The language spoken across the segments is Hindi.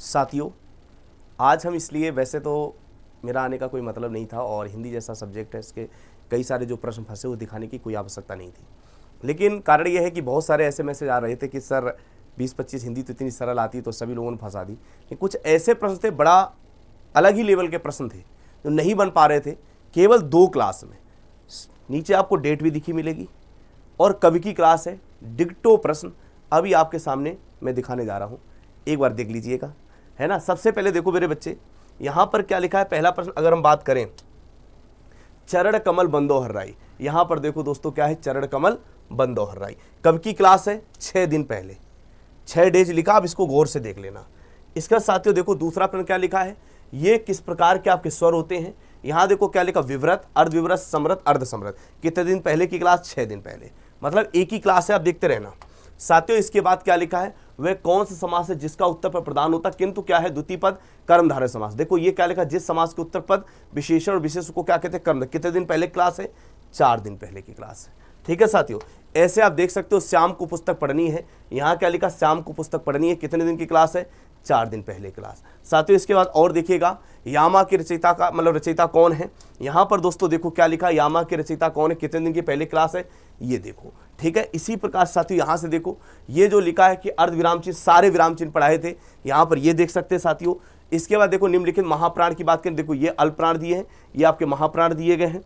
साथियों, आज हम इसलिए, वैसे तो मेरा आने का कोई मतलब नहीं था और हिंदी जैसा सब्जेक्ट है, इसके कई सारे जो प्रश्न फंसे हुए दिखाने की कोई आवश्यकता नहीं थी, लेकिन कारण यह है कि बहुत सारे ऐसे मैसेज आ रहे थे कि सर 20-25 हिंदी तो इतनी सरल आती तो सभी लोगों ने फंसा दी। लेकिन कुछ ऐसे प्रश्न थे, बड़ा अलग ही लेवल के प्रश्न थे जो नहीं बन पा रहे थे केवल 2 क्लास में। नीचे आपको डेट भी दिखी मिलेगी और कब की क्लास है, डिक्टो प्रश्न अभी आपके सामने मैं दिखाने जा रहा हूँ, एक बार देख लीजिएगा, है ना। सबसे पहले देखो मेरे बच्चे, यहाँ पर क्या लिखा है। पहला प्रश्न अगर हम बात करें, चरण कमल बंदोहर्राई, यहाँ पर देखो दोस्तों क्या है, चरण कमल बंदोहर्राई। कब की क्लास है? 6 दिन पहले, 6 डेज लिखा, आप इसको गौर से देख लेना। इसका साथियों देखो दूसरा प्रश्न क्या लिखा है, ये किस प्रकार के आपके स्वर होते हैं। यहाँ देखो क्या लिखा, विवृत, अर्धविवृत, समृत, अर्धसमृत। कितने दिन पहले की क्लास? 6 दिन पहले, मतलब एक ही क्लास है, आप देखते रहना साथियों। इसके बाद क्या लिखा है, वह कौन सा समास है जिसका उत्तर पद प्रधान होता, किंतु क्या है द्वितीय पद कर्मधारय समास। देखो ये क्या लिखा, जिस समास के उत्तर पद विशेषण और विशेष को क्या कहते हैं, कर्म। कितने दिन पहले क्लास है? 4 दिन पहले की क्लास है, ठीक है साथियों। ऐसे आप देख सकते हो, श्याम को पुस्तक पढ़नी है, यहाँ क्या लिखा, श्याम को पुस्तक पढ़नी है, कितने दिन की क्लास है? 4 दिन पहले क्लास साथियों। इसके बाद और देखिएगा, यामा के रचयिता का मतलब रचयिता कौन है। यहाँ पर दोस्तों देखो क्या लिखा, यामा के रचयिता कौन है, कितने दिन की पहले क्लास है, ये देखो, ठीक है। इसी प्रकार साथियों यहाँ से देखो, ये जो लिखा है कि अर्ध विराम चिन्ह, सारे विराम चिन्ह पढ़ाए थे, यहाँ पर ये देख सकते हैं साथियों। इसके बाद देखो निम्नलिखित महाप्राण की बात करें, देखो ये अल्पप्राण दिए हैं, ये आपके महाप्राण दिए गए हैं।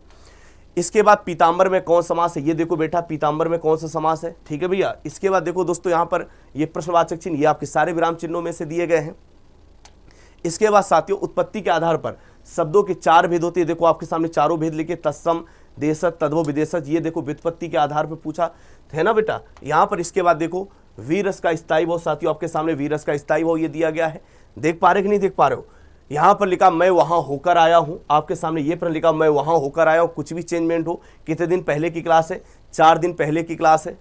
इसके बाद पीताम्बर में कौन समास है, ये देखो बेटा पीताम्बर में कौन सा समास है, ठीक है भैया। इसके बाद देखो दोस्तों यहाँ पर ये प्रश्नवाचक चिन्ह, ये आपके सारे विराम चिन्हों में से दिए गए हैं। इसके बाद साथियों उत्पत्ति के आधार पर शब्दों के 4 भेद होते हैं, देखो आपके सामने चारों भेद लिखे, तत्सम, देशज, तद्भव, विदेशज। ये देखो व्युत्पत्ति के आधार पर पूछा है ना बेटा, यहाँ पर। इसके बाद देखो वीरस का स्थायी भाव, साथियों आपके सामने वीरस का स्थायी भाव ये दिया गया है, देख पा रहे कि नहीं देख पा रहे हो। यहाँ पर लिखा मैं वहां होकर आया हूं, आपके सामने ये प्रश्न लिखा मैं वहां होकर आया हूं, कुछ भी चेंजमेंट हो। कितने दिन पहले की क्लास है? 4 दिन पहले की क्लास है,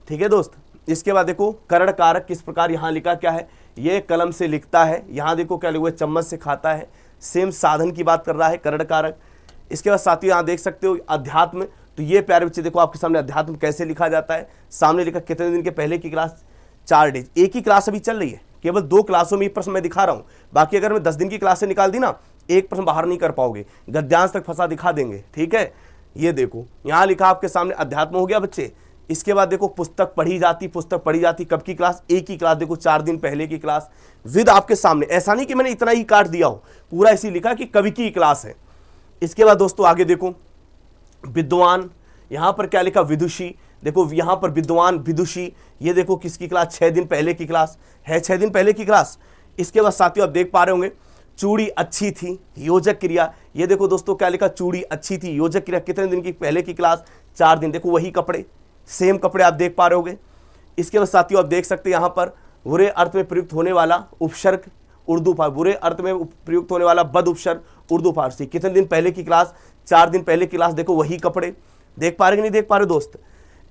ठीक है दोस्त। इसके बाद देखो करण कारक किस प्रकार, यहाँ लिखा क्या है, ये कलम से लिखता है, यहाँ देखो क्या लिखा है, चम्मच से खाता है। सेम साधन की बात कर रहा है, करण कारक। इसके बाद साथियों यहाँ देख सकते हो अध्यात्म, तो ये प्यारे बच्चे देखो आपके सामने अध्यात्म कैसे लिखा जाता है। सामने लिखा कितने दिन के पहले की क्लास? 4 डेज। एक ही क्लास अभी चल रही है, केवल 2 क्लासों में ये प्रश्न मैं दिखा रहा हूं। बाकी अगर मैं 10 दिन की क्लास से निकाल दी ना, एक प्रश्न बाहर नहीं कर पाओगे, गद्यांश तक फंसा दिखा देंगे, ठीक है। ये देखो यहाँ लिखा आपके सामने अध्यात्म हो गया बच्चे। इसके बाद देखो पुस्तक पढ़ी जाती, पुस्तक पढ़ी जाती, कब की क्लास? एक ही क्लास, देखो 4 दिन पहले की क्लास, विद आपके सामने। ऐसा नहीं कि मैंने इतना ही काट दिया हो, पूरा इसी लिखा कि कभी की क्लास है। इसके बाद दोस्तों आगे देखो विद्वान, यहाँ पर क्या लिखा, विदुषी। देखो यहाँ पर विद्वान, विदुषी, ये देखो किसकी क्लास? 6 दिन पहले की क्लास है, 6 दिन पहले की क्लास। इसके बाद साथियों आप देख पा रहे होंगे, चूड़ी अच्छी थी, योजक क्रिया। ये देखो दोस्तों क्या लिखा, चूड़ी अच्छी थी, योजक क्रिया, कितने दिन की पहले की क्लास? 4 दिन। देखो वही कपड़े, सेम कपड़े आप देख पा रहे होगे। इसके बाद साथियों आप देख सकते हैं यहाँ पर बुरे अर्थ में प्रयुक्त होने वाला उपसर्ग उर्दू फारसी, बुरे अर्थ में प्रयुक्त होने वाला बद उपसर्ग उर्दू फारसी, कितने दिन पहले की क्लास? 4 दिन पहले की क्लास। देखो वही कपड़े, देख पा रहे कि नहीं देख पा रहे दोस्त।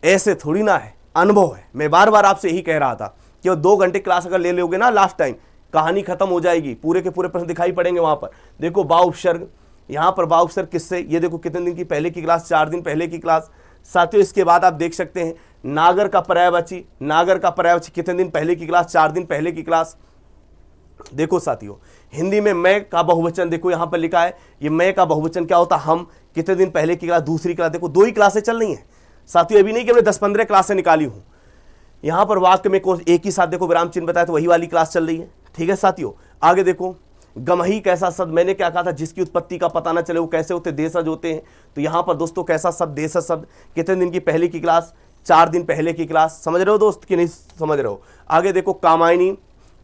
ऐसे थोड़ी ना है, अनुभव है। मैं बार बार आपसे यही कह रहा था कि 2 घंटे क्लास अगर ले लोगे ना लास्ट टाइम, कहानी खत्म हो जाएगी, पूरे के पूरे प्रश्न दिखाई पड़ेंगे वहां पर। देखो बा उपसर्ग, यहाँ पर बा उपसर्ग किससे, ये देखो कितने दिन की पहले की क्लास? 4 दिन पहले की क्लास साथियों। इसके बाद आप देख सकते हैं नागर का पर्यायवाची, नागर का पर्यायवाची कितने दिन पहले की क्लास? 4 दिन पहले की क्लास। देखो साथियों हिंदी में मैं का बहुवचन, देखो यहाँ पर लिखा है, ये मैं का बहुवचन क्या होता? हम, कितने दिन पहले की क्लास? दूसरी क्लास। देखो 2 ही क्लासें चल रही हैं साथियों, अभी नहीं कि हमने 10-15 क्लासें निकाली हूं। यहाँ पर वाक्य में कौन एक ही साथ देखो विराम चिन्ह बताया, तो वही वाली क्लास चल रही है, ठीक है साथियों। आगे देखो गमही कैसा शब्द, मैंने क्या कहा था, जिसकी उत्पत्ति का पता ना चले वो कैसे होते? देशज होते हैं। तो यहाँ पर दोस्तों कैसा शब्द? देशज शब्द, कितने दिन की पहले की क्लास? 4 दिन पहले की क्लास। समझ रहे हो दोस्त कि नहीं समझ रहे हो? आगे देखो कामायनी,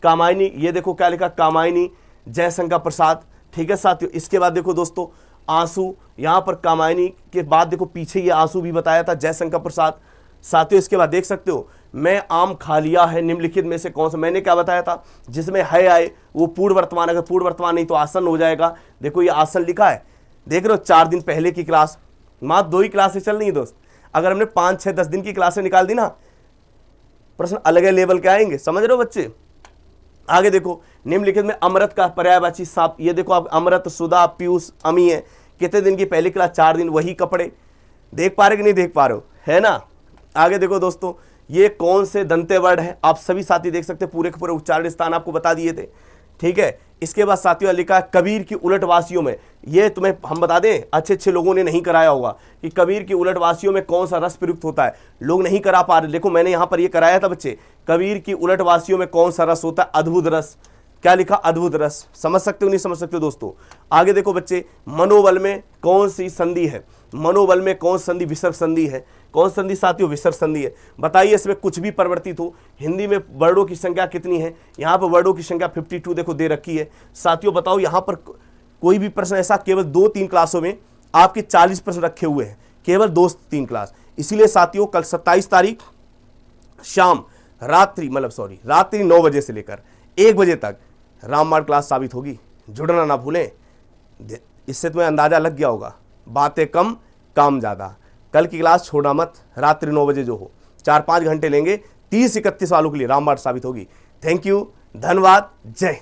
कामायनी, ये देखो क्या लिखा, कामायनी जयशंकर प्रसाद, ठीक है साथियों। इसके बाद देखो दोस्तों आंसू, यहाँ पर कामायनी के बाद देखो पीछे ये आंसू भी बताया था, जयशंकर प्रसाद साथियों। इसके बाद देख सकते हो मैं आम खा लिया है, निम्नलिखित में से कौन सा? मैंने क्या बताया था, जिसमें है आए वो पूर्ण वर्तमान, अगर पूर्ण वर्तमान नहीं तो आसन हो जाएगा। देखो ये आसन लिखा है, देख रहे हो 4 दिन पहले की क्लास। मात्र 2 ही क्लासें चल रही है दोस्त, अगर हमने 5, 6, 10 दिन की क्लासें निकाल दी ना, प्रश्न अलग लेवल के आएंगे, समझ रहे हो बच्चे। आगे देखो निम्नलिखित में अमृत का पर्यायवाची सांप, ये देखो आप अमृत, सुधा, पीयूष, अमी है, कितने दिन की पहली क्लास? 4 दिन। वही कपड़े, देख पा रहे कि नहीं देख पा रहे हो, है ना। आगे देखो दोस्तों ये कौन से दंते वर्ड है, आप सभी साथी देख सकते हैं, पूरे के पूरे उच्चारण स्थान आपको बता दिए थे। ठीक है। इसके बाद साथियों लिखा कबीर की उलटवासियों में, ये तुम्हें हम बता दें अच्छे अच्छे लोगों ने नहीं कराया होगा कि कबीर की उलटवासियों में कौन सा रस प्रयुक्त होता है, लोग नहीं करा पा रहे। देखो मैंने यहां पर ये कराया था बच्चे, कबीर की उलटवासियों में कौन सा रस होता है, अद्भुत रस। क्या लिखा, अद्भुत रस। समझ सकते हो नहीं समझ सकते हो दोस्तों। आगे देखो बच्चे, मनोबल में कौन सी संधि है, मनोबल में कौन संधि, विसर्ग संधि है। कौन संधि साथियों, विसर्ग संधि है। बताइए इसमें कुछ भी परिवर्तित हो, हिंदी में वर्डों की संख्या कितनी है, यहाँ पर वर्डों की संख्या 52 देखो दे रखी है। साथियों बताओ यहाँ पर कोई भी प्रश्न ऐसा, केवल 2-3 क्लासों में आपके 40 प्रश्न रखे हुए हैं, केवल 2-3 क्लास। इसीलिए साथियों कल 27 तारीख शाम रात्रि 9 बजे से लेकर 1 बजे तक रामबाण क्लास साबित होगी, जुड़ना ना भूलें। इससे तुम्हें अंदाजा लग गया होगा, बातें कम काम ज़्यादा। कल की क्लास छोड़ना मत, रात्रि 9 बजे जो हो, 4-5 घंटे लेंगे, 30-31 सालों के लिए रामबाण साबित होगी। थैंक यू, धन्यवाद, जय हिंद।